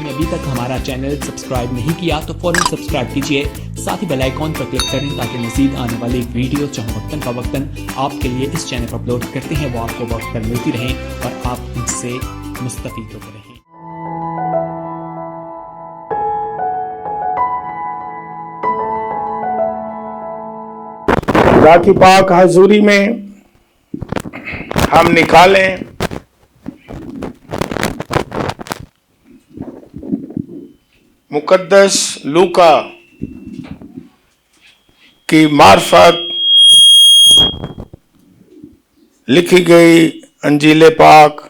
آپ نے ابھی تک ہمارا چینل سبسکرائب نہیں کیا تو فوراً سبسکرائب کیجئے، ساتھ ہی بیل آئیکن پر کلک کریں تاکہ مزید آنے والی ویڈیو چاہے وقتاً فوقتاً آپ کے لیے اس چینل پر اپلوڈ کرتے ہیں وہ آپ کو وقت پر ملتی رہیں اور آپ ان سے مستفید ہوتے رہیں۔ خدا کی پاک حضوری میں ہم نکالیں مقدس لوکا کی معرفت لکھی گئی انجیل پاک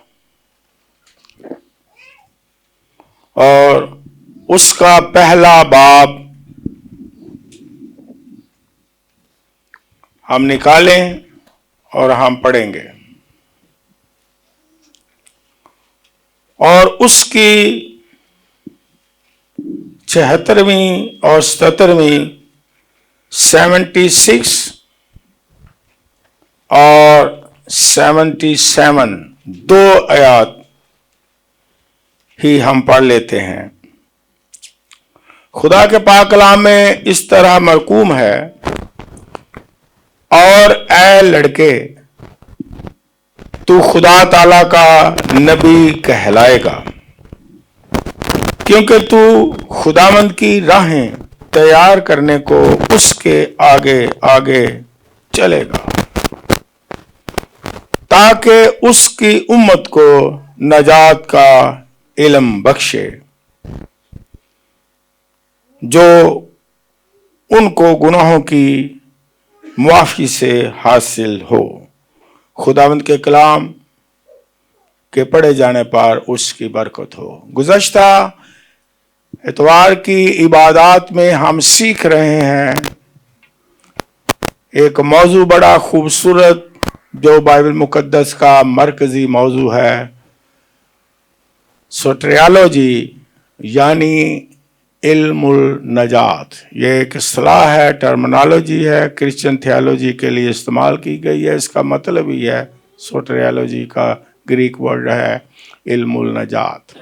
اور اس کا پہلا باب ہم نکالیں اور ہم پڑھیں گے، اور اس کی 76ویں اور 77ویں 76 اور 77 دو آیات ہی ہم پڑھ لیتے ہیں۔ خدا کے پاک کلام میں اس طرح مرقوم ہے، اور اے لڑکے تو خدا تعالی کا نبی کہلائے گا، کیونکہ تو خداوند کی راہیں تیار کرنے کو اس کے آگے آگے چلے گا، تاکہ اس کی امت کو نجات کا علم بخشے جو ان کو گناہوں کی معافی سے حاصل ہو۔ خداوند کے کلام کے پڑھے جانے پر اس کی برکت ہو۔ گزشتہ اتوار کی عبادات میں ہم سیکھ رہے ہیں ایک موضوع بڑا خوبصورت جو بائبل مقدس کا مرکزی موضوع ہے، سوٹریالوجی یعنی علم النجات۔ یہ ایک اصطلاح ہے، ٹرمنالوجی ہے، کرسچن تھیالوجی کے لیے استعمال کی گئی ہے۔ اس کا مطلب ہی ہے، سوٹریالوجی کا گریک ورڈ ہے علم النجات۔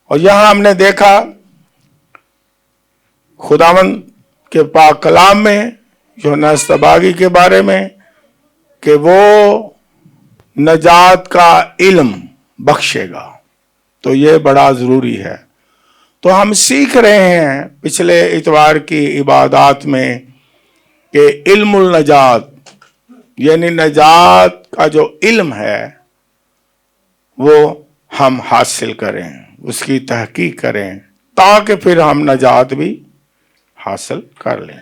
اور یہاں ہم نے دیکھا خداوند کے پاک کلام میں یوحنا اسطباغی کے بارے میں کہ وہ نجات کا علم بخشے گا، تو یہ بڑا ضروری ہے۔ تو ہم سیکھ رہے ہیں پچھلے اتوار کی عبادات میں کہ علم النجات یعنی نجات کا جو علم ہے وہ ہم حاصل کریں، اس کی تحقیق کریں، تاکہ پھر ہم نجات بھی حاصل کر لیں۔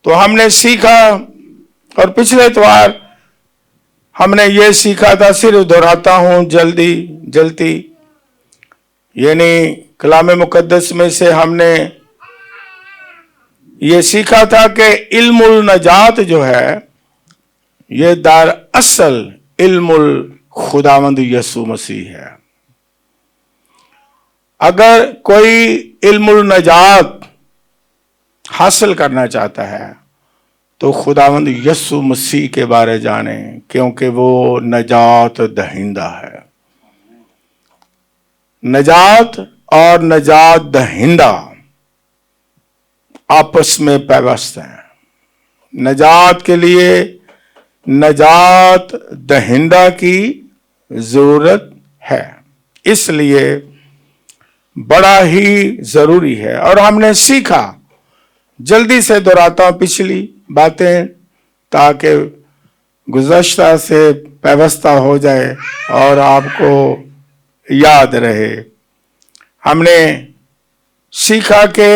تو ہم نے سیکھا، اور پچھلے اتوار ہم نے یہ سیکھا تھا، صرف دہراتا ہوں جلدی، یعنی کلام مقدس میں سے ہم نے یہ سیکھا تھا کہ علم النجات جو ہے یہ در اصل علم خداوند یسوع مسیح ہے۔ اگر کوئی علم النجات حاصل کرنا چاہتا ہے تو خداوند یسوع مسیح کے بارے جانیں، کیونکہ وہ نجات دہندہ ہے۔ نجات اور نجات دہندہ آپس میں پیوست ہیں۔ نجات کے لیے نجات دہندہ کی ضرورت ہے، اس لیے بڑا ہی ضروری ہے۔ اور ہم نے سیکھا، جلدی سے دہراتا ہوں پچھلی باتیں تاکہ گزشتہ سے پیوستہ ہو جائے اور آپ کو یاد رہے۔ ہم نے سیکھا کہ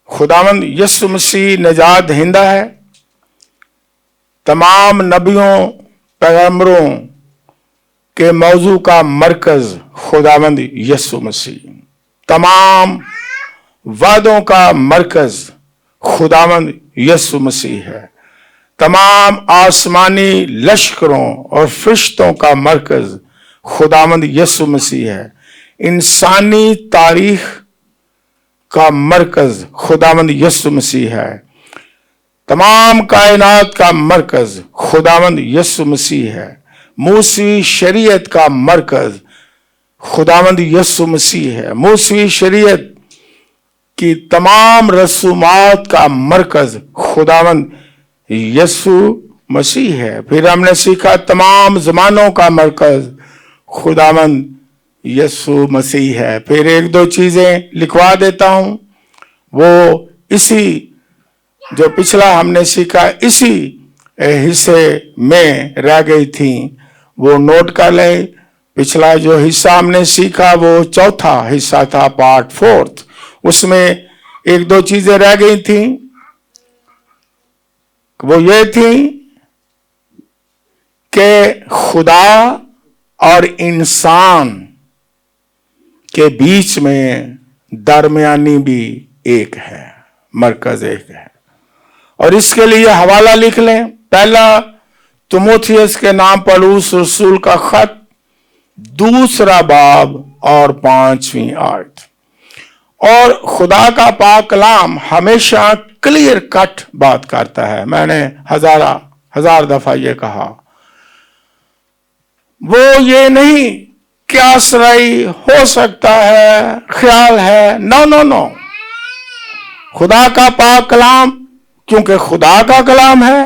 خداوند یسوع مسیح نجات دہندہ ہے۔ تمام نبیوں پیغمبروں کے موضوع کا مرکز خداوند یسوع مسیح، تمام وعدوں کا مرکز خداوند یسوع مسیح ہے، تمام آسمانی لشکروں اور فرشتوں کا مرکز خداوند یسوع مسیح ہے، انسانی تاریخ کا مرکز خداوند یسوع مسیح ہے، تمام کائنات کا مرکز خداوند یسوع مسیح ہے، موسیقی شریعت کا مرکز खुदावंद यीशु मसीह है। मूसवी शरीयत की तमाम रसूमात का मरकज खुदावंद यीशु मसीह है। फिर हमने सीखा तमाम जमानों का मरकज खुदावंद यीशु मसीह है। फिर एक दो चीजें लिखवा देता हूं, वो इसी जो पिछला हमने सीखा इसी हिस्से में रह गई थी, वो नोट कर लें। पिछला जो हिस्सा हमने सीखा वो चौथा हिस्सा था, पार्ट 4। उसमें एक दो चीजें रह गई थी, वो ये थी कि खुदा और इंसान के बीच में दरमियानी भी एक है, मरकज एक है। और इसके लिए हवाला लिख लें, पहला तिमोथियस के नाम पौलुस रसूल का खत, 2 बाब और 5वीं आयत। और खुदा का पाक कलाम हमेशा क्लियर कट बात करता है। मैंने हजार दफा ये कहा, वो ये नहीं क्या सराई हो सकता है, ख्याल है, नो नो नो। खुदा का पाक कलाम, क्योंकि खुदा का कलाम है,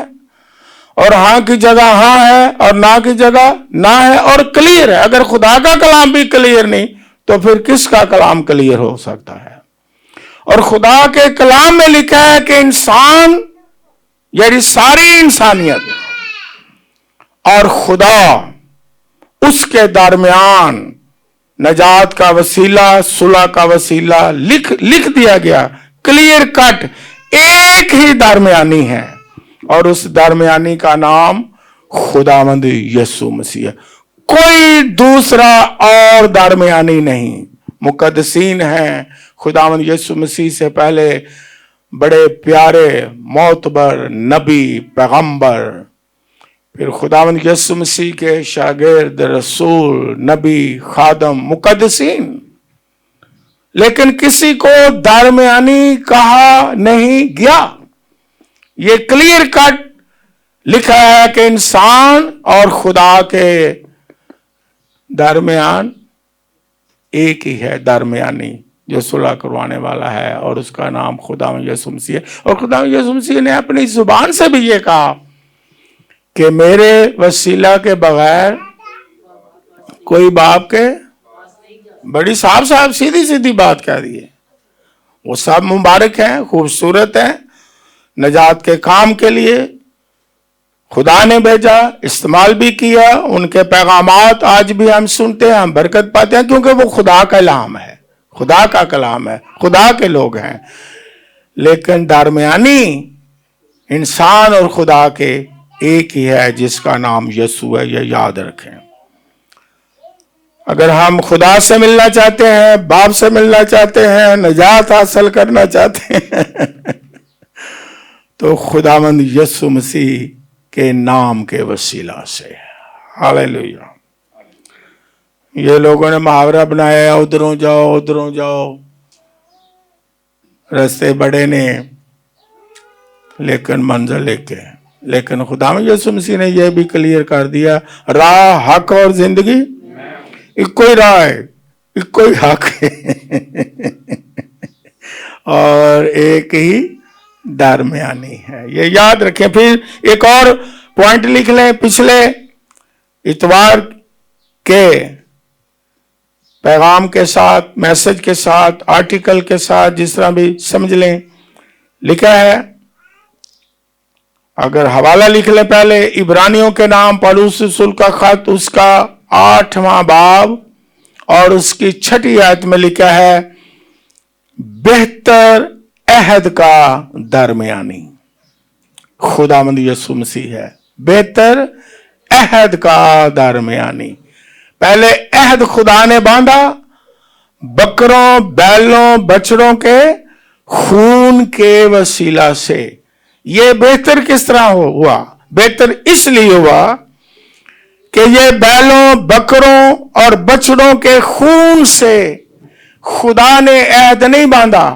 और हाँ की जगह हाँ है और ना की जगह ना है, और क्लियर है। अगर खुदा का कलाम भी क्लियर नहीं तो फिर किसका कलाम क्लियर हो सकता है? और खुदा के कलाम में लिखा है कि इंसान, यानी सारी इंसानियत और खुदा, उसके दरमियान नजात का वसीला, सुलह का वसीला लिख दिया गया, क्लियर कट। एक ही दरमियानी है और उस दरमियानी का नाम खुदावंद यीशु मसीह है। कोई दूसरा और दरमियानी नहीं। मुकद्दसीन है खुदावंद यीशु मसीह से पहले बड़े प्यारे मोतबर नबी पैगंबर, फिर खुदावंद यीशु मसीह के शागिर्द रसूल नबी खादम मुकद्दसीन, लेकिन किसी को दरमियानी कहा नहीं गया। ये क्लियर कट लिखा है कि इंसान और खुदा के दरमियान एक ही है दरमियानी, जो सुलह करवाने वाला है, और उसका नाम खुदावंद यीशु मसीह है। और खुदावंद यीशु मसीह ने अपनी जुबान से भी ये कहा कि मेरे वसीला के बगैर कोई बाप के, बड़ी साफ सीधी सीधी बात कह दी है। वो सब मुबारक हैं, खूबसूरत हैं, नजात के काम के लिए खुदा ने भेजा, इस्तेमाल भी किया। उनके पैगामात आज भी हम सुनते हैं, हम बरकत पाते हैं, क्योंकि वो खुदा का कलाम है, खुदा का कलाम है, खुदा के लोग हैं। लेकिन दरमियानी इंसान और खुदा के एक ही है, जिसका नाम यीशु है। ये याद रखें। अगर हम खुदा से मिलना चाहते हैं, बाप से मिलना चाहते हैं, नजात हासिल करना चाहते हैं तो खुदावंद यीशु मसीह के नाम के वसीला से। हालेलुया। ये लोगों ने मुहावरा बनाया, उधरों जाओ, रास्ते बड़े ने लेकिन मंजिल एक है। लेकिन खुदावंद यीशु मसीह ने यह भी क्लियर कर दिया, राह, हक और जिंदगी इक्को ही राह है, इक्को ही हक है और एक ही दरमियानी है। ये याद रखें। फिर एक और पॉइंट लिख लें, पिछले इतवार के पैगाम के साथ, मैसेज के साथ, आर्टिकल के साथ, जिस तरह भी समझ लें, लिखा है। अगर हवाला लिख ले पहले, इब्रानियों के नाम पौलुस रसूल का खत, उसका 8वां बाब और उसकी 6ठी आयत में लिखा है, बेहतर अहद का दरमियानी खुदावंद यीशु मसीह है। बेहतर अहद का दरमियानी। पहले अहद खुदा ने बांधा बकरों, बैलों, बछड़ों के खून के वसीला से। ये बेहतर किस तरह हुआ? बेहतर इसलिए हुआ कि ये बैलों, बकरों और बछड़ों के खून से खुदा ने अहद नहीं बांधा,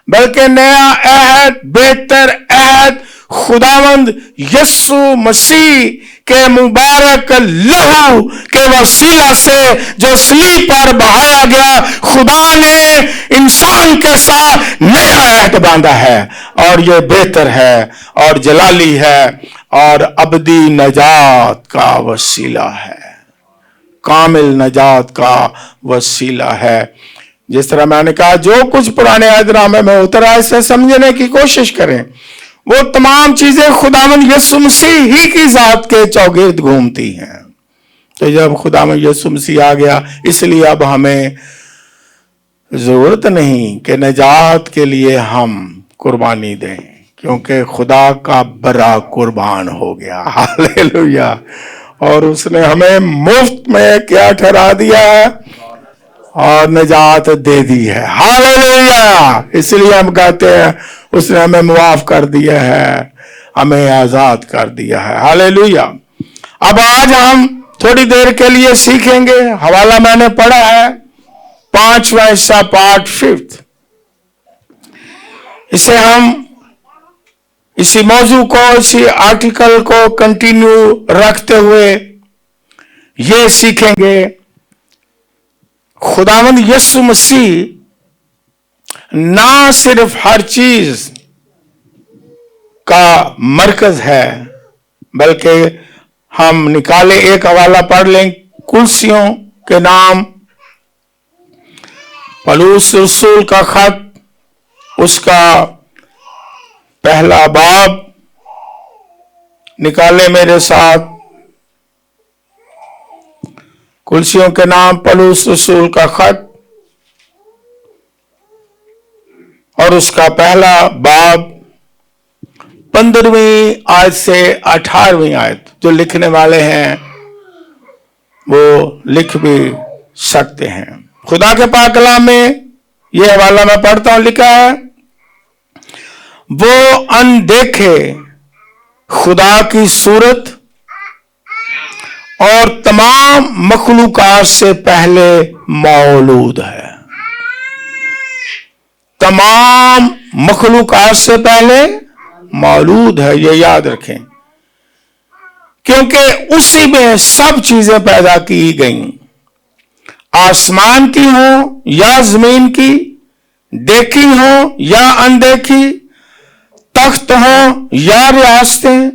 बल्कि नया अहद, बेहतर अहद खुदावंद यीशु मसीह के मुबारक लहू के वसीला से जो सलीब पर बहाया गया, खुदा ने इंसान के साथ नया अहद बांधा है और यह बेहतर है और जलाली है और अबदी नजात का वसीला है, कामिल नजात का वसीला है। जिस तरह मैंने कहा, जो कुछ पुराने अहदनामे में उतरा है इसे समझने की कोशिश करें। वो तमाम चीजें खुदावंद यीशु मसीह ही की जात के चौगिर्द घूमती हैं। तो जब खुदावंद यीशु मसीह आ गया, इसलिए अब हमें जरूरत नहीं कि नजात के लिए हम कुर्बानी दें, क्योंकि खुदा का बड़ा कुर्बान हो गया। हालेलुया। और उसने हमें मुफ्त में क्या ठहरा दिया है? और नजात दे दी है। हालेलुया। इसलिए हम कहते हैं उसने हमें मुआफ कर दिया है, हमें आजाद कर दिया है। हालेलुया। अब आज हम थोड़ी देर के लिए सीखेंगे, हवाला मैंने पढ़ा है 5वां हिस्सा पार्ट 5। इसे हम इसी मौजू को, इसी आर्टिकल को कंटिन्यू रखते हुए ये सीखेंगे, खुदावंद यीशु मसीह ना सिर्फ हर चीज का मरकज है, बल्कि हम निकाले एक हवाला पढ़ लें, कुलसियों के नाम, पौलुस रसूल का खत, उसका पहला बाब निकाले मेरे साथ। कुलसियों के नाम, पौलुस रसूल का खत और उसका पहला बाब 15वीं आयत से 18वीं आयत। जो लिखने वाले हैं वो लिख भी सकते हैं। खुदा के पाक कलाम में यह हवाला मैं पढ़ता हूं, लिखा है, वो अनदेखे खुदा की सूरत और तमाम मखलूकात से पहले मौजूद है। तमाम मखलूकात से पहले मौजूद है, ये याद रखें, क्योंकि उसी में सब चीजें पैदा की गई, आसमान की हो या जमीन की, देखी हो या अनदेखी, तख्त हो या रियासतें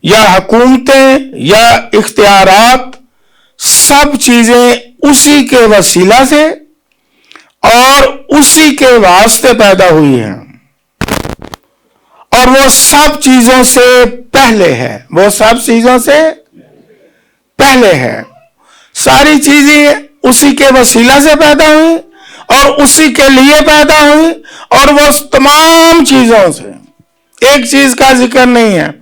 या हुकूमतें या इख्तियारात, सब चीजें उसी के वसीला से और उसी के वास्ते पैदा हुई हैं और वो सब चीजों से पहले है। वो सब चीजों से पहले है। सारी चीजें उसी के वसीला से पैदा हुई और उसी के लिए पैदा हुई और वो तमाम चीजों से, एक चीज का जिक्र नहीं है,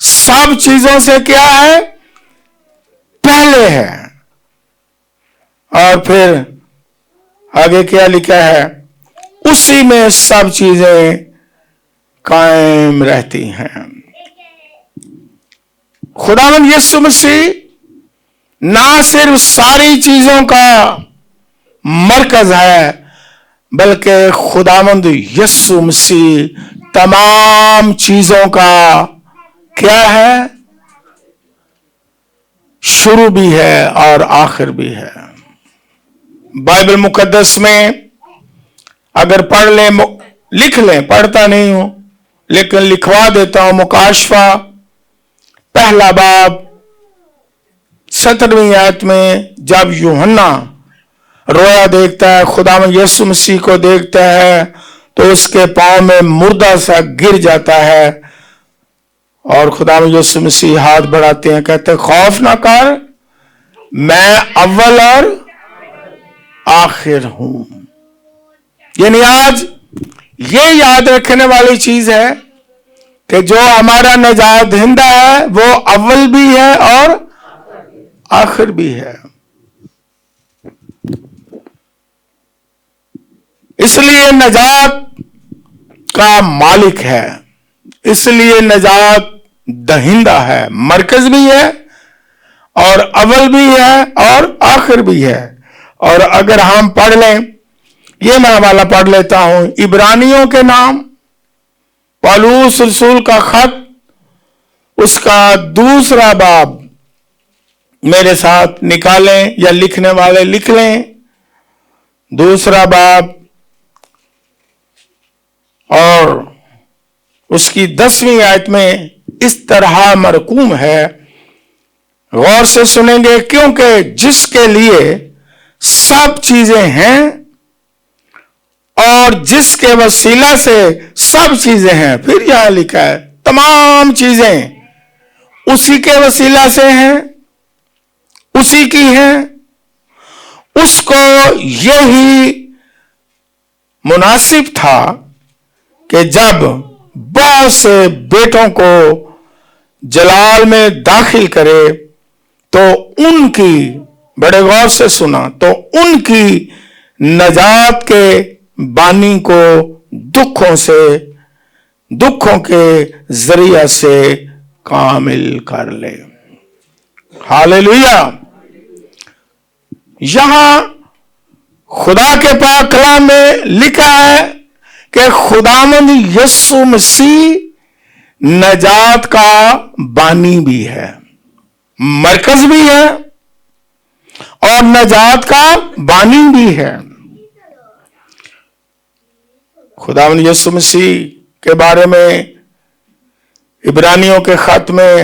सब चीजों से क्या है? पहले है। और फिर आगे क्या लिखा है? उसी में सब चीजें कायम रहती हैं। खुदावंद यीशु मसीह ना सिर्फ सारी चीजों का मरकज है, बल्कि खुदावंद यीशु मसीह तमाम चीजों का क्या है? शुरू भी है और आखिर भी है। बाइबल मुकद्दस में अगर पढ़ लें, लिख लें, पढ़ता नहीं हूं लेकिन लिखवा देता हूं, मुकाशफा पहला बाब 17वीं आयत में जब यूहन्ना रोया देखता है, खुदावंद यीशु मसीह को देखता है, तो उसके पांव में मुर्दा सा गिर जाता है और खुदावंद यीशु मसीह हाथ बढ़ाते हैं, कहते हैं, खौफ ना कर, मैं अव्वल और आखिर हूं। यानी आज ये याद रखने वाली चीज है कि जो हमारा निजात दहिंदा है वो अव्वल भी है और आखिर भी है। इसलिए निजात का मालिक है, इसलिए निजात दहिंदा है, मरकज भी है और अव्वल भी है और आखिर भी है। और अगर हम पढ़ लें, ये मैं हवाला पढ़ लेता हूं, इब्रानियों के नाम, पौलुस रसूल का खत, उसका दूसरा बाब मेरे साथ निकालें या लिखने वाले लिख लें। 2 बाब और उसकी 10वीं आयत में इस तरह मरकूम है, गौर से सुनेंगे, क्योंकि जिसके लिए सब चीजें हैं और जिसके वसीला से सब चीजें हैं। फिर यहां लिखा है तमाम चीजें उसी के वसीला से हैं, उसी की हैं। उसको यही मुनासिब था कि जब बहुत से बेटों को जलाल में दाखिल करे तो उनकी, बड़े गौर से सुना, तो उनकी नजात के बानी को दुखों के जरिया से कामिल कर ले। हालेलुया। यहां खुदा के पाक कलाम में लिखा है कि खुदावंद यीशु मसीह नजात का बानी भी है, मरकज भी है और नजात का बानी भी है। खुदावंद यीशु मसीह के बारे में इब्रानियों के खत में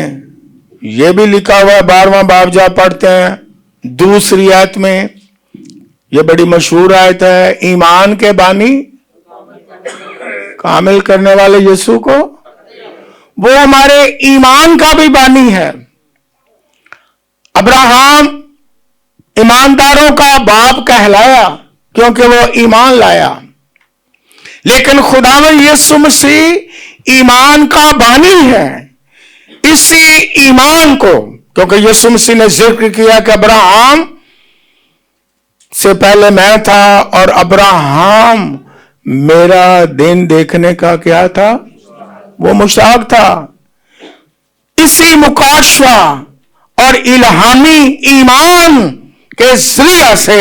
यह भी लिखा हुआ है, 12वां बाब जा पढ़ते हैं 2 आयत में, यह बड़ी मशहूर आयत है, ईमान के बानी कामिल करने वाले यीशु को, वो हमारे ईमान का भी बानी है। अब्राहम ईमानदारों का बाप कहलाया क्योंकि वो ईमान लाया, लेकिन खुदावंद यीशु मसीह ईमान का बानी है। इसी ईमान को, क्योंकि यीशु मसीह ने जिक्र किया कि अब्राहम से पहले मैं था और अब्राहम मेरा दिन देखने का क्या था, वो मुश्ताक था। इसी मुकाशवा और इल्हामी ईमान के जरिया से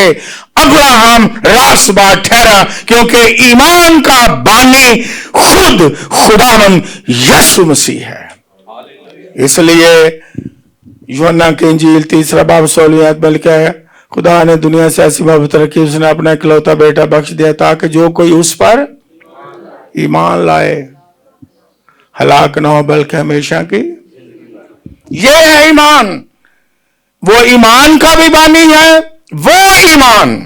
अब्राहम रासबाज ठहरा, क्योंकि ईमान का बानी खुद खुदावंद यीशु मसीह है। इसलिए यूहन्ना की इंजील 3 बाब 16 आयत में लिखा है, खुदा ने दुनिया से ऐसी मोहब्बत रखी, उसने अपना इकलौता बेटा बख्श दिया ताकि जो कोई उस पर ईमान लाए हलाक ना हो बल्कि हमेशा की। ये है ईमान। वो ईमान का भी बानी है, वो ईमान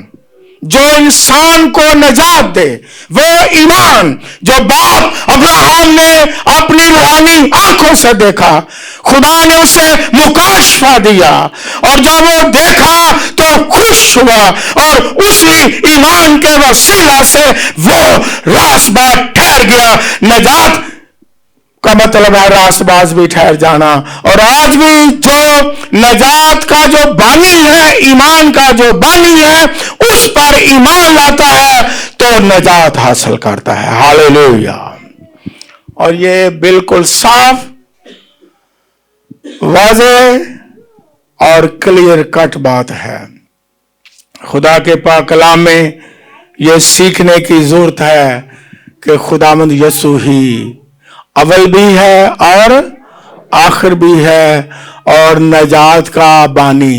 जो इंसान को नजात दे, वो ईमान जो बाप अब्राहम ने अपनी रूहानी आंखों से देखा, खुदा ने उसे मुकाशवा दिया और जब वो देखा तो खुश हुआ और उसी ईमान के वसीला से वो रासबाज ठहर गया। नजात का मतलब है रासबाज भी ठहर जाना। और आज भी जो नजात का जो बानी है, ईमान का जो बानी है, उस पर ईमान लाता है तो नजात हासिल करता है। हालेलुया। और ये बिल्कुल साफ, वाज़ेह और क्लियर कट बात है। खुदा के पाक कलाम में यह सीखने की जरूरत है कि खुदावंद यीशु ही अव्वल भी है और आखिर भी है और नजात का बानी।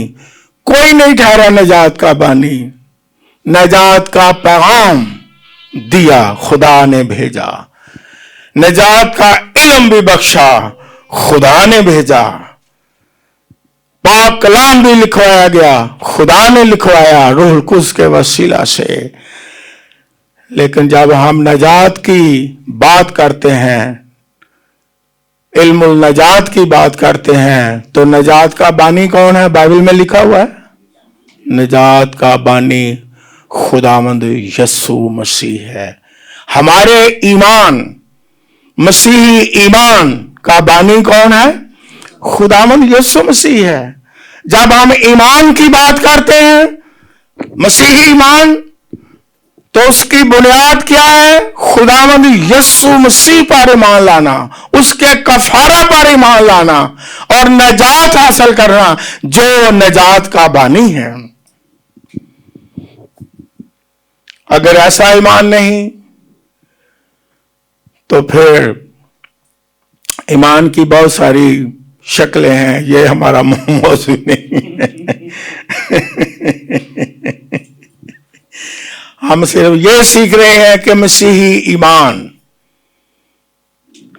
कोई नहीं ठहरा नजात का बानी। नजात का पैगाम दिया, खुदा ने भेजा। नजात का इल्म भी बख्शा, खुदा ने भेजा। पाक कलाम भी लिखवाया गया, खुदा ने लिखवाया रूहुल कुद्स के वसीला से। लेकिन जब हम नजात की बात करते हैं, इल्मुल नजात की बात करते हैं, तो नजात का बानी कौन है? बाइबल में लिखा हुआ है, नजात का बानी खुदावंद यीशु मसीह है। हमारे ईमान, मसीही ईमान का बानी कौन है? खुदावंद यीशु मसीह है। जब हम ईमान की बात करते हैं, मसीही ईमान, तो उसकी बुनियाद क्या है? खुदावंद यीशु मसीह पर ईमान लाना, उसके कफारा पर ईमान लाना और नजात हासिल करना, जो नजात का बानी है। अगर ऐसा ईमान नहीं तो फिर ईमान की बहुत सारी شکلیں ہیں، یہ ہمارا موضوع نہیں ہے۔ ہم صرف یہ سیکھ رہے ہیں کہ مسیحی ایمان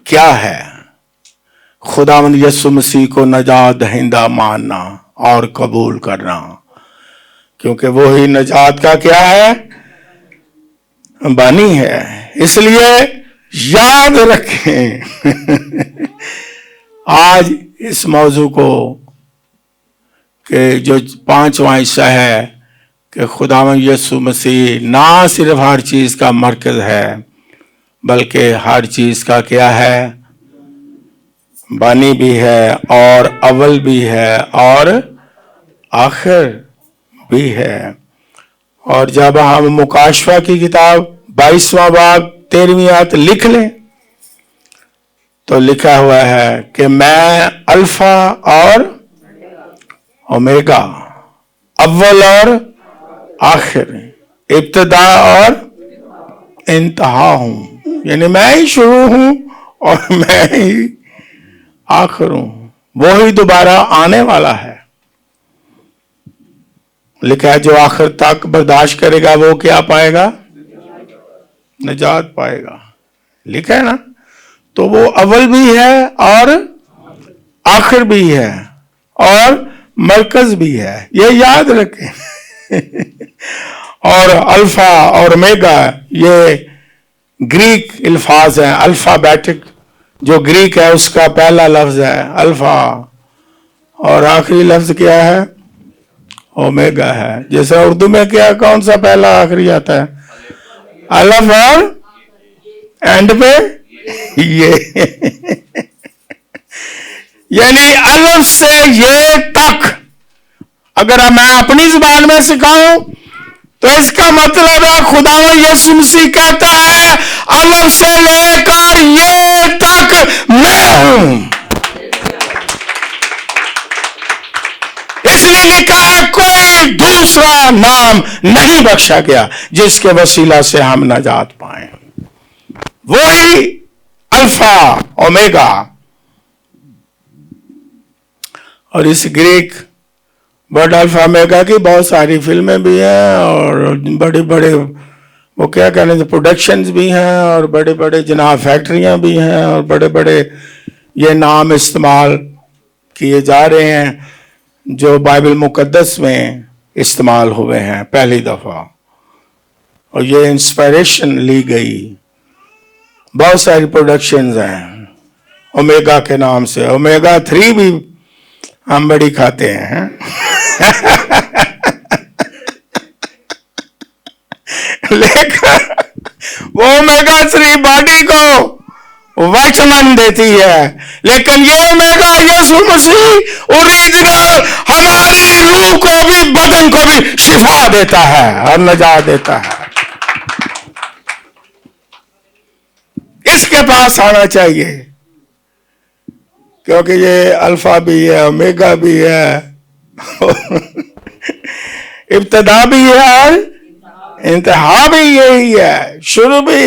کیا ہے، خداوند یسوع مسیح کو نجات دہندہ ماننا اور قبول کرنا، کیونکہ وہی نجات کا کیا ہے، بانی ہے۔ اس لیے یاد رکھیں آج اس موضوع کو کہ جو 5واں حصہ ہے کہ خداوند یسوع مسیح نہ صرف ہر چیز کا مرکز ہے بلکہ ہر چیز کا کیا ہے، بانی بھی ہے اور اول بھی ہے اور آخر بھی ہے۔ اور جب ہم مکاشفہ کی کتاب 22واں باب 13ویں آیت لکھ لیں تو لکھا ہوا ہے کہ میں الفا اور اومیگا، اول اور آخر، ابتدا اور انتہا ہوں، یعنی میں ہی شروع ہوں اور میں ہی آخر ہوں۔ وہی دوبارہ آنے والا ہے۔ لکھا ہے جو آخر تک برداشت کرے گا وہ کیا پائے گا، نجات پائے گا، لکھا ہے نا۔ تو وہ اول بھی ہے اور آخر بھی ہے اور مرکز بھی ہے، یہ یاد رکھیں۔ اور الفا اور اومیگا یہ گریک الفاظ ہیں، الفابیٹک جو گریک ہے اس کا پہلا لفظ ہے الفا اور آخری لفظ کیا ہے، اومیگا ہے۔ جیسے اردو میں کیا کون سا پہلا آخری آتا ہے، الف اور اینڈ پہ یہ یعنی الف سے یہ تک اگر میں اپنی زبان میں سکھاؤں تو اس کا مطلب ہے خداوند یسوع مسیح کہتا ہے الف سے لے کر یہ تک میں ہوں۔ اس لیے لکھا ہے کوئی دوسرا نام نہیں بخشا گیا جس کے وسیلہ سے ہم نجات پائیں۔ وہی الفا اومیگا۔ اور اس گریک ورڈ الفا اومیگا کی بہت ساری فلمیں بھی ہیں اور بڑے بڑے وہ کیا کہنے سے پروڈکشنز بھی ہیں اور بڑے بڑے جناب فیکٹریاں بھی ہیں اور بڑے بڑے یہ نام استعمال کیے جا رہے ہیں جو بائبل مقدس میں استعمال ہوئے ہیں پہلی دفعہ، اور یہ انسپائریشن لی گئی۔ بہت ساری پروڈکشنز ہیں اومیگا کے نام سے، اومیگا 3 بھی ہم بڑی کھاتے ہیں لیکن وہ اومیگا 3 باڈی کو وائٹامن دیتی ہے، لیکن یہ اومیگا یسوع مسیح اوریجنل ہماری روح کو بھی بدن کو بھی شفا دیتا ہے اور نجات دیتا ہے۔ اس کے پاس آنا چاہیے کیونکہ یہ الفا بھی ہے، اومیگا بھی ہے، ابتدا بھی ہے اور انتہا بھی یہی ہے، شروع بھی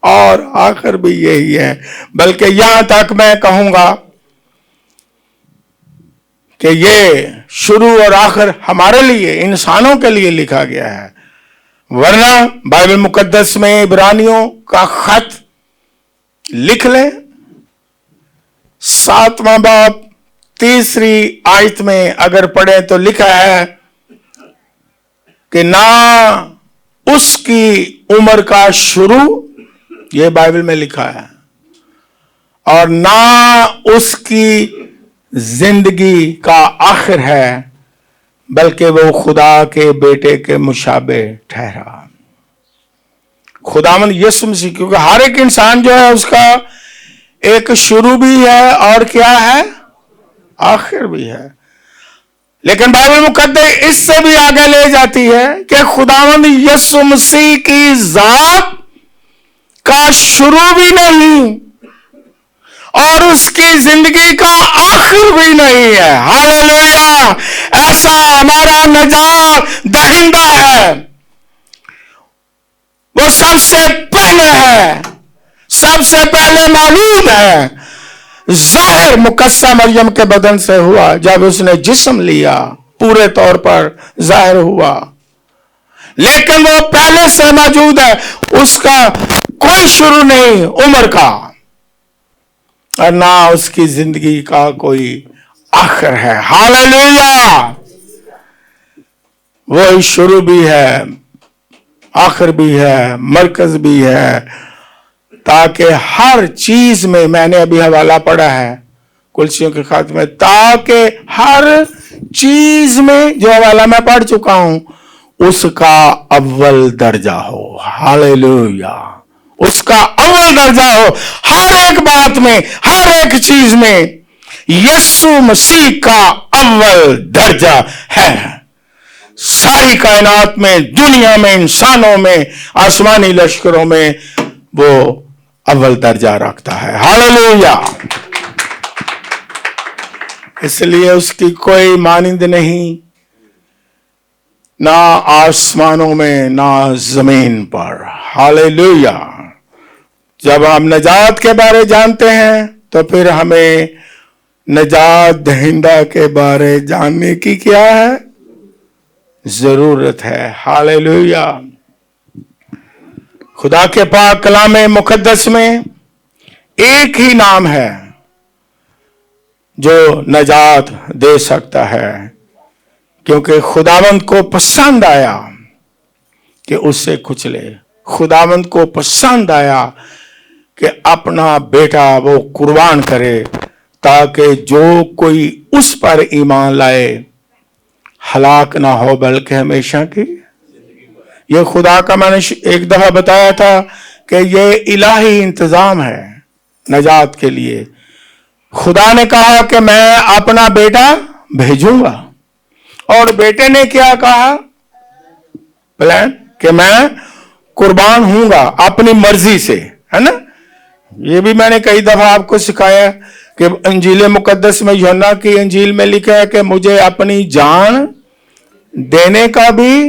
اور آخر بھی یہی ہے۔ بلکہ یہاں تک میں کہوں گا کہ یہ شروع اور آخر ہمارے لیے انسانوں کے لیے لکھا گیا ہے، ورنہ بائبل مقدس میں عبرانیوں کا خط لکھ لیں 7واں باب 3 آیت میں اگر پڑھیں تو لکھا ہے کہ نہ اس کی عمر کا شروع، یہ بائبل میں لکھا ہے، اور نہ اس کی زندگی کا آخر ہے، بلکہ وہ خدا کے بیٹے کے مشابہ ٹھہرا۔ خداوند یسوع مسیح، کیونکہ ہر ایک انسان جو ہے اس کا ایک شروع بھی ہے اور کیا ہے، آخر بھی ہے، لیکن بائبل مقدس اس سے بھی آگے لے جاتی ہے کہ خداوند یسوع مسیح کی ذات کا شروع بھی نہیں اور اس کی زندگی کا آخر بھی نہیں ہے۔ ہاللویا! ایسا ہمارا نجات دہندہ ہے، وہ سب سے پہلے ہے، سب سے پہلے موجود ہے، ज़ाहिर मुकस्सा मरियम के बदन से हुआ, जब उसने जिस्म लिया पूरे तौर पर ज़ाहिर हुआ, लेकिन वो पहले से मौजूद है, उसका कोई शुरू नहीं उम्र का, और ना उसकी जिंदगी का कोई आखिर है। हालेलुया। वो शुरू भी है, आखिर भी है, मरकज भी है, ताकि हर चीज में, मैंने अभी हवाला पढ़ा है कुलसियों के खाते में, ताकि हर चीज में जो हवाला मैं पढ़ चुका हूं उसका अव्वल दर्जा हो। हालेलुया। उसका अव्वल दर्जा हो हर एक बात में, हर एक चीज में यीशु मसीह का अव्वल दर्जा है। सारी कायनात में, दुनिया में, इंसानों में, आसमानी लश्करों में वो अव्वल दर्जा रखता है। हालेलुया। इसलिए उसकी कोई मानिंद नहीं, ना आसमानों में ना जमीन पर। हालेलुया। जब हम नजात के बारे जानते हैं तो फिर हमें नजात दहिंदा के बारे जानने की क्या है? जरूरत है। हालेलुया। खुदा के पाक कलाम मुकद्दस में एक ही नाम है जो नजात दे सकता है, क्योंकि खुदावंद को पसंद आया कि उससे कुचले। खुदावंद को पसंद आया कि अपना बेटा वो कुर्बान करे, ताकि जो कोई उस पर ईमान लाए हलाक ना हो बल्कि हमेशा की। ये खुदा का, मैंने एक दफा बताया था कि ये इलाही इंतजाम है नजात के लिए। खुदा ने कहा कि मैं अपना बेटा भेजूंगा, और बेटे ने क्या कहा? प्लान कि मैं कुर्बान हूंगा अपनी मर्जी से, है ना। ये भी मैंने कई दफा आपको सिखाया कि इंजील मुकद्दस में, यूहन्ना की इंजील में लिखा है कि मुझे अपनी जान देने का भी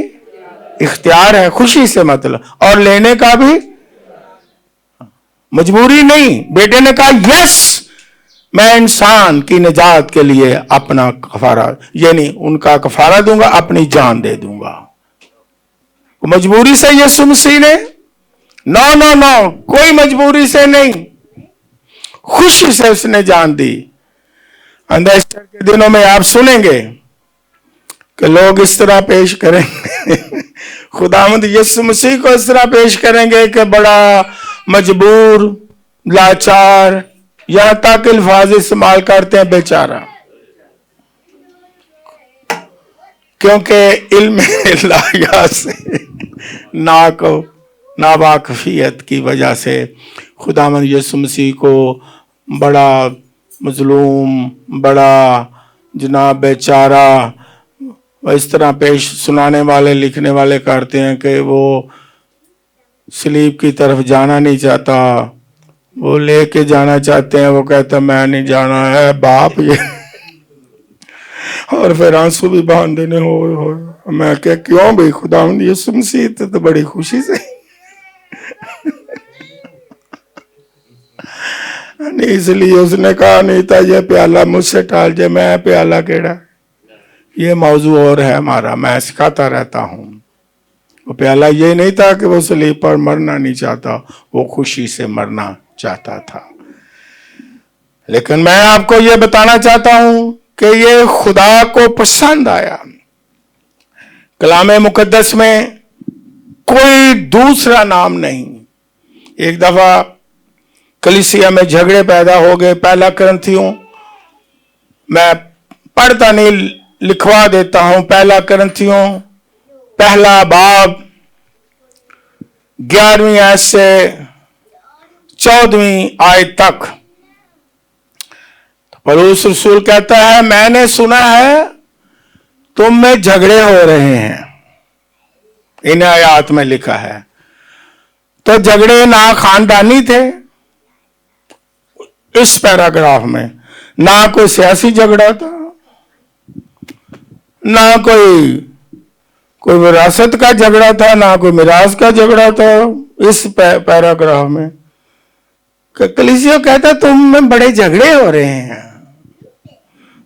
इख्तियार है, खुशी से मतलब, और लेने का भी मजबूरी नहीं। बेटे ने कहा यस, मैं इंसान की निजात के लिए अपना कफारा, यानी उनका कफारा दूंगा, अपनी जान दे दूंगा। मजबूरी से यीशु मसीह ने, नो नो नो, कोई मजबूरी से नहीं, खुशी से उसने जान दी। अंदर के दिनों में आप सुनेंगे कि लोग इस तरह पेश करेंगे खुदावंद यीशु मसीह को इस तरह पेश करेंगे कि बड़ा मजबूर, लाचार, यहां तक अल्फाज इस्तेमाल करते हैं बेचारा, क्योंकि इल्म इलाहिया से नावाकफियत की वजह से खुदावंद यीशु मसीह को बड़ा मजलूम, बड़ा जनाब बेचारा, इस तरह पेश सुनाने वाले, लिखने वाले करते हैं कि वो सलीब की तरफ जाना नहीं चाहता, वो लेके जाना चाहते हैं, वो कहता मैं नहीं जाना है बाप ये और फिर आंसू भी बांध देने हो। मैं क्या, क्यों भाई? खुदावंद यीशु मसीह तो बड़ी खुशी से नहीं, इसलिए उसने कहा नहीं था ये प्याला मुझसे टाल जाए। मैं प्याला केड़ा, ये मौजू और है हमारा, मैं सिखाता रहता हूं। वो प्याला ये नहीं था कि वो सलीब पर मरना नहीं चाहता, वो खुशी से मरना चाहता था। लेकिन मैं आपको ये बताना चाहता हूं कि ये खुदा को पसंद आया। कलाम मुकद्दस में कोई दूसरा नाम नहीं। एक दफा कलीसिया में झगड़े पैदा हो गए। पहला करंथियों, मैं पढ़ता नहीं, लिखवा देता हूं। पहला करंथियों पहला बाब 11वीं आयत से 14वीं आयत तक पौलुस रसूल कहता है, मैंने सुना है तुम में झगड़े हो रहे हैं। इन आयत में लिखा है। तो झगड़े ना खानदानी थे इस पैराग्राफ में, ना कोई सियासी झगड़ा था, ना कोई विरासत का झगड़ा था, ना कोई मिरास का झगड़ा था। इस पैराग्राफ में کہ कलीसिया कहता तुम में बड़े झगड़े हो रहे हैं।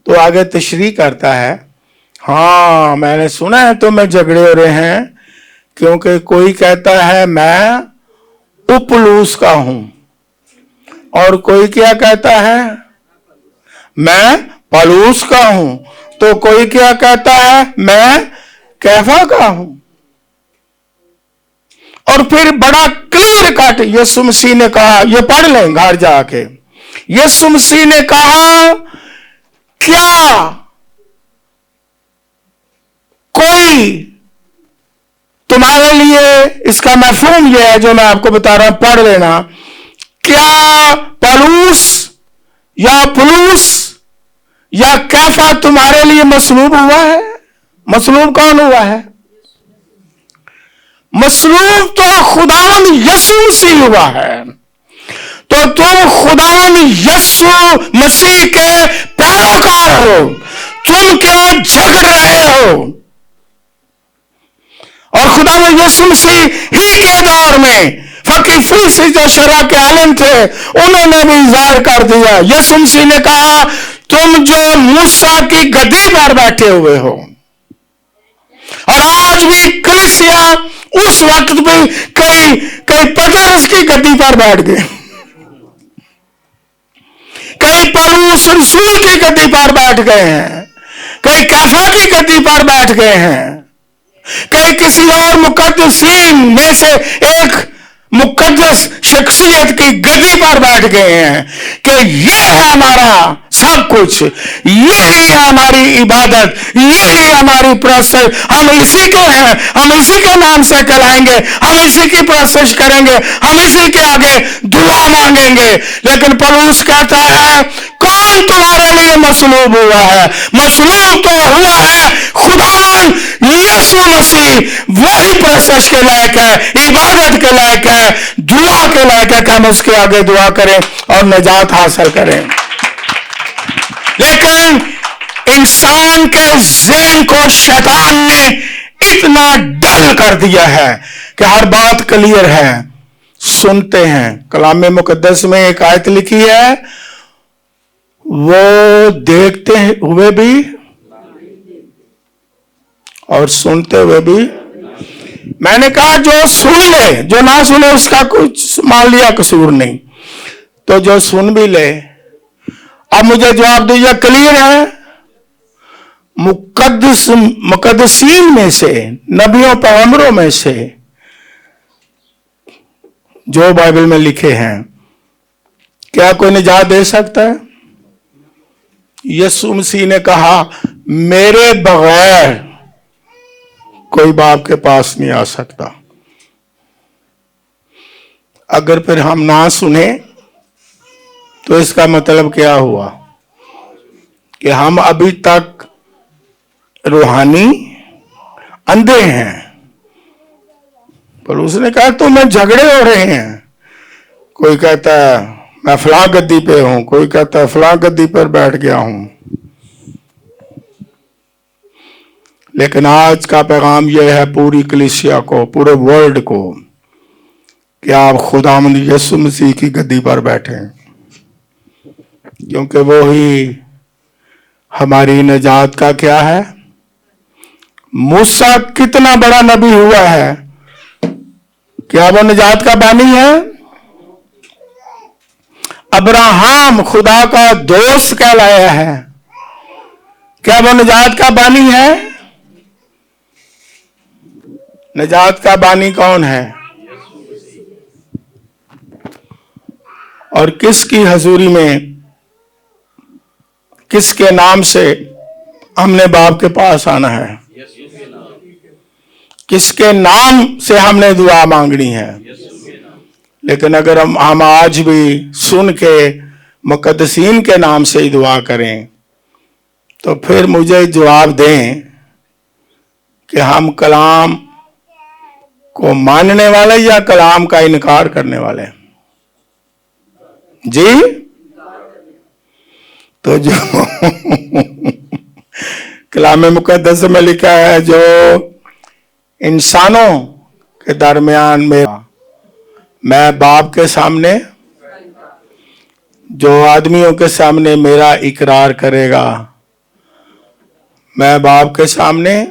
तो आगे तशरीह करता है, हाँ मैंने सुना है तुम में झगड़े हो रहे हैं, क्योंकि कोई कहता है मैं उपुलूस का हूं और कोई क्या कहता है मैं पलूस का हूं, तो कोई क्या कहता है मैं कैफा का हूं। और फिर बड़ा क्लियर कट यीशु मसीह ने कहा, ये पढ़ लें घर जाके, यीशु मसीह ने कहा क्या कोई तुम्हारे लिए, इसका मफहूम यह है जो मैं आपको बता रहा हूं, पढ़ लेना, क्या पलूस या पुलूस या कैफा तुम्हारे लिए मसलूब हुआ है? मसलूब कौन हुआ है? मसलूब तो खुदावंद यीशु मसीह हुआ है। तो तुम खुदावंद यीशु मसीह के पैरोकार हो, तुम क्यों झगड़ रहे हो? और खुदावंद यीशु मसीह ही के दौर में फकीर फरीसी जो शरा के आलिम थे, उन्होंने भी इज़हार कर दिया। यीशु मसीह ने कहा तुम जो मूसा की गद्दी पर बैठे हुए हो, और आज भी कलीसिया उस वक्त भी कई पतरस की गद्दी पर बैठ गए, कई पौलुस रसूल की गद्दी पर बैठ गए हैं, कई कैफा की गद्दी पर बैठ गए हैं, कई किसी और मुकद्दसीन में से एक मुकद्दस शख्सियत की गद्दी पर बैठ गए हैं कि ये है हमारा सब कुछ, यही है हमारी इबादत, यही हमारी परस्तिश, हम इसी के हैं, हम इसी के नाम से कहलाएंगे, हम इसी की परस्तिश करेंगे, हम इसी के आगे दुआ मांगेंगे। लेकिन पौलुस कहता है कौन तुम्हारे लिए मसलूब हुआ है? मसलूब तो हुआ है खुदावन यीशु मसीह, वही परस्तिश के लायक है, इबादत के लायक है, दुआ के लायक है कि हम उसके आगे दुआ करें और निजात हासिल करें। लेकिन इंसान के ज़हन को शैतान ने इतना डल कर दिया है कि हर बात क्लियर है, सुनते हैं। कलाम मुकद्दस में एक आयत लिखी है, वो देखते हुए भी और सुनते हुए भी। मैंने कहा जो सुन ले, जो ना सुने उसका कुछ मान लिया कसूर नहीं, तो जो सुन भी ले। अब मुझे जवाब दीजिए, क्लियर है? मुकद्दसीन में से, नबियों पैगंबरों में से जो बाइबल में लिखे हैं, क्या कोई निजात दे सकता है? यीशु मसीह ने कहा मेरे बगैर कोई बाप के पास नहीं आ सकता। अगर फिर हम ना सुने तो इसका मतलब क्या हुआ कि हम अभी तक रूहानी अंधे हैं। पर उसने कहा तुम्हें झगड़े हो रहे हैं, कोई कहता है मैं फलां गद्दी पे हूं, कोई कहता है फलां गद्दी पर बैठ गया हूं। लेकिन आज का पैगाम यह है पूरी कलीसिया को, पूरे वर्ल्ड को, कि आप खुदावंद यीशु मसीह की गद्दी पर बैठे, क्योंकि वो ही हमारी निजात का क्या है। मूसा कितना बड़ा नबी हुआ है, क्या वो निजात का बानी है? अब्राहम खुदा का दोस्त कहलाया है, क्या वो निजात का बानी है? निजात का बानी कौन है? और किसकी हजूरी में, किसके नाम से हमने बाप के पास आना है? किसके नाम से हमने दुआ मांगनी है? लेकिन अगर हम आज भी सुन के मुकद्दसीन के नाम से ही दुआ करें, तो फिर मुझे जवाब दें कि हम कलाम को मानने वाले या कलाम का इनकार करने वाले? जी, तो जो कलाम मुकद्दस में लिखा है, जो इंसानों के दरमियान में मैं बाप के सामने जो आदमियों के सामने मेरा इकरार करेगा, मैं बाप के सामने।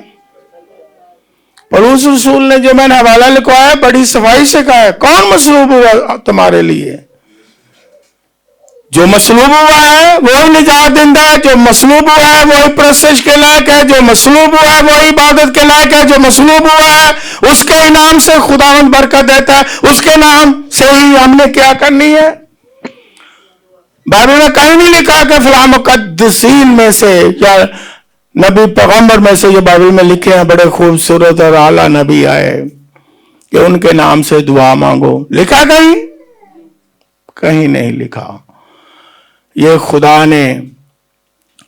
पौलुस रसूल ने जो मैंने हवाला लिखवाया बड़ी सफाई से कहा है, कौन मसलूब हुआ तुम्हारे लिए? जो मसलूब हुआ है वही निजात देता है, जो मसलूब हुआ है वही परस्तिश के लायक है, जो मसलूब हुआ है वही इबादत के लायक है, जो मसलूब हुआ है उसके इनाम से खुदावंद बरकत देता है, उसके नाम से ही हमने क्या करनी है। बाइबल में कहीं नहीं लिखा कि फलां मुकद्दसीन में से या नबी पैगंबर में से, जो बाइबल में लिखे हैं बड़े खूबसूरत और आला नबी आए कि उनके नाम से दुआ मांगो। लिखा कहीं? कहीं नहीं लिखा। ये खुदा ने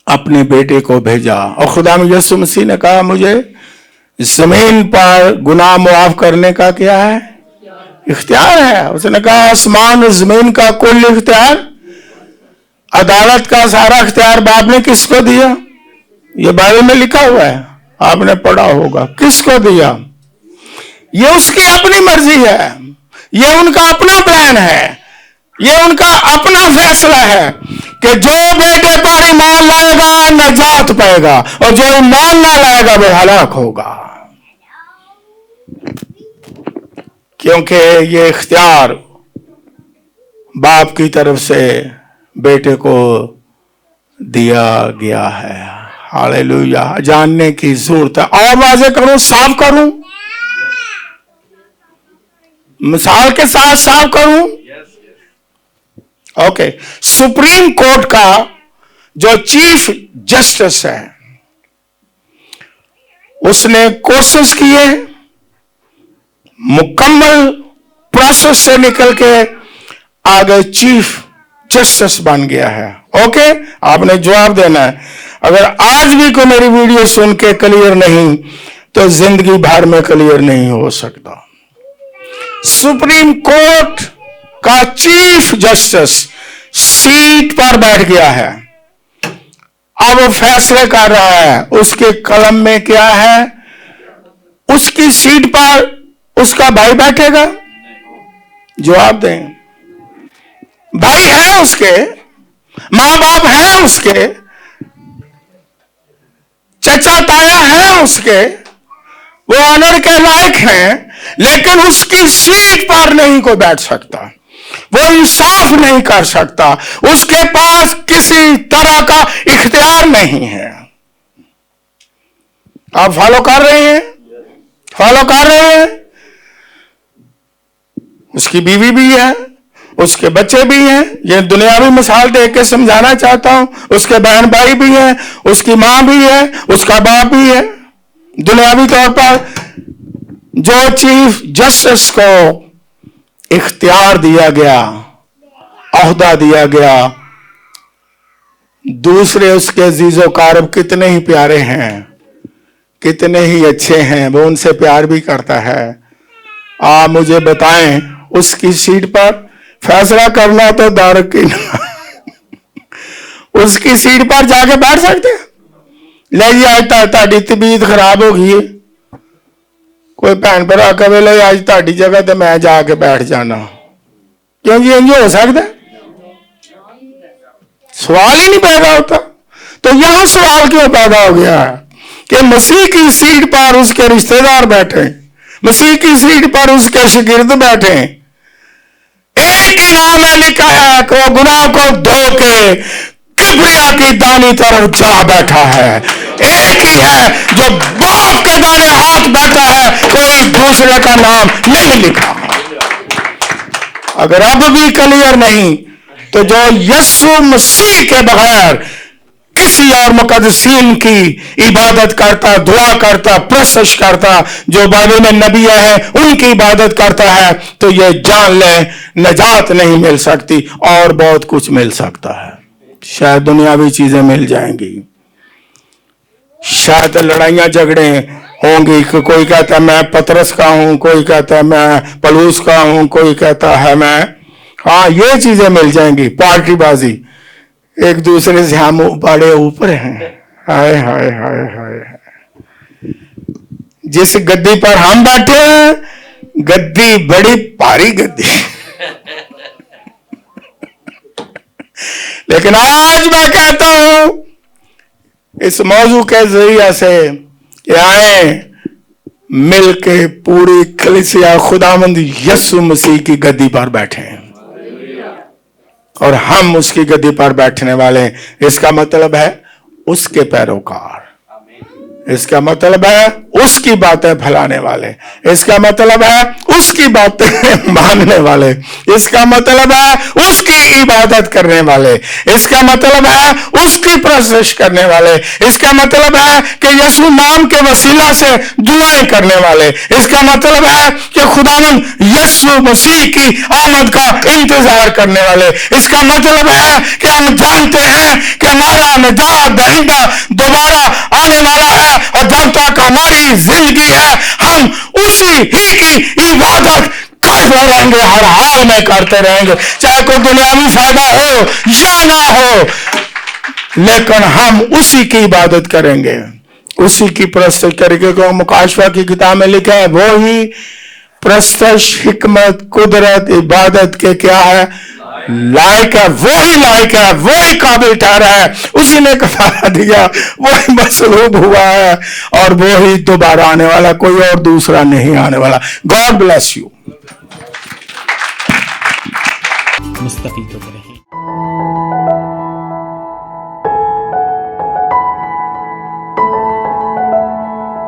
अपने बेटे को भेजा और खुदा में यीशु मसीह ने कहा मुझे जमीन पर गुनाह मुआफ करने का क्या है? इख्तियार है। उसने कहा आसमान और जमीन का कुल इख्तियार, अदालत का सारा इख्तियार बाप ने किसको दिया? ये बाइबल में लिखा हुआ है, आपने पढ़ा होगा। किसको दिया? ये उसकी अपनी मर्जी है, ये उनका अपना प्लान है, ये उनका अपना फैसला है कि जो बेटे पर ईमान लाएगा नजात पाएगा और जो ईमान ना लाएगा वो हलाक होगा। क्योंकि ये इख्तियार बाप की तरफ से बेटे को दिया गया है। हालेलुया। जानने की जरूरत है। और वाज़ेह करूं, साफ करूं, मिसाल के साथ साफ करूं। ओके। सुप्रीम कोर्ट का जो चीफ जस्टिस है उसने कोशिश किए, मुकम्मल प्रोसेस से निकल के आगे चीफ जस्टिस बन गया है। ओके, आपने जवाब देना है। अगर आज भी कोई मेरी वीडियो सुन के क्लियर नहीं तो जिंदगी भर में क्लियर नहीं हो सकता। सुप्रीम कोर्ट का चीफ जस्टिस सीट पर बैठ गया है, अब वो फैसले कर रहा है। उसके कलम में क्या है? उसकी सीट पर उसका भाई बैठेगा? जवाब दें। भाई है उसके, मां बाप है उसके, चचा ताया है उसके, वो ऑनर के लायक हैं, लेकिन उसकी सीट पर नहीं कोई बैठ सकता, वो इंसाफ नहीं कर सकता, उसके पास किसी तरह का इख्तियार नहीं है। आप फॉलो कर रहे हैं? फॉलो कर रहे हैं? उसकी बीवी भी है, उसके बच्चे भी हैं। ये दुनियावी मिसाल देख के समझाना चाहता हूं। उसके बहन भाई भी हैं, उसकी मां भी है, उसका बाप भी है। दुनियावी तौर पर जो चीफ जस्टिस को इख्तियार दिया गया, ओहदा दिया गया, दूसरे उसके जीजो कारब कितने ही प्यारे हैं, कितने ही अच्छे हैं, वो उनसे प्यार भी करता है। आप मुझे बताएं, उसकी सीट पर फैसला करना तो दारकीन उसकी सीट पर जाके बैठ सकते हैं? ले जी आज ताड़ी तबीयत खराब हो गई, कोई भैन भरा कहे ले आज ताड़ी जगह तो मैं जाके बैठ जाना, क्यों जी इंज हो सकता? सवाल ही नहीं पैदा होता। तो यहां सवाल क्यों पैदा हो गया है कि मसीह की सीट पर उसके रिश्तेदार बैठे, मसीह की सीट पर उसके शागिर्द बैठे। एक ही नाम है लिखा है कि वो गुनाह को धो के किबरिया की दानी तरफ जा बैठा है। एक ही है जो बाप के दाने हाथ बैठा है, कोई दूसरे का नाम नहीं लिखा। अगर अब भी क्लियर नहीं तो जो यीशु मसीह के बगैर किसी और मुकद्दसीन की इबादत करता, दुआ करता, प्रशंसा करता, जो बाइबल में नबी है उनकी इबादत करता है, तो ये जान ले नजात नहीं मिल सकती और बहुत कुछ मिल सकता है। शायद दुनियावी चीजें मिल जाएंगी, शायद लड़ाइयां झगड़े होंगी। कोई कहता है मैं पतरस का हूं, कोई कहता है मैं पलूस का हूं, कोई कहता है मैं, हाँ ये चीजें मिल जाएंगी। पार्टीबाजी, एक दूसरे से हम बड़े ऊपर हैं। हाय हाय हाय हाय। जिस गद्दी पर हम बैठे हैं, गद्दी बड़ी भारी गद्दी लेकिन आज मैं कहता हूं इस मौजू के जरिए से कि आए मिल के पूरी कलीसिया खुदावंद यीशु मसीह की गद्दी पर बैठे और हम उसकी गद्दी पर बैठने वाले। इसका मतलब है उसके पैरोकार, इसका मतलब है उसकी बातें फैलाने वाले, इसका मतलब है उसकी बातें मानने वाले, इसका मतलब है उसकी इबादत करने वाले, इसका मतलब है उसकी प्रशंसा करने वाले, इसका मतलब है कि यीशु नाम के वसीला से दुआएं करने वाले, इसका मतलब है कि खुदावंद यीशु मसीह की आमद का इंतजार करने वाले। इसका मतलब है कि हम जानते हैं कि हमारा निजात दहिंदा दोबारा आने वाला है और जब तक हमारी जिंदगी है हम उसी ही की इबादत करते रहेंगे, हर हाल में करते रहेंगे, चाहे कोई दुनियावी फायदा हो या ना हो, लेकिन हम उसी की इबादत करेंगे, उसी की प्रस्तुत करेंगे। को मुकाशवा की किताब में लिखा है वो ही प्रस्तुत हिकमत कुदरत इबादत के क्या है लायक है, वो ही लायक है, वो ही काबिल ठहरा है, उसी ने कफारा दिया, वो ही मसलूब हुआ है और वो ही दोबारा आने वाला, कोई और दूसरा नहीं आने वाला। God bless you. मुस्तफीद होते रहें।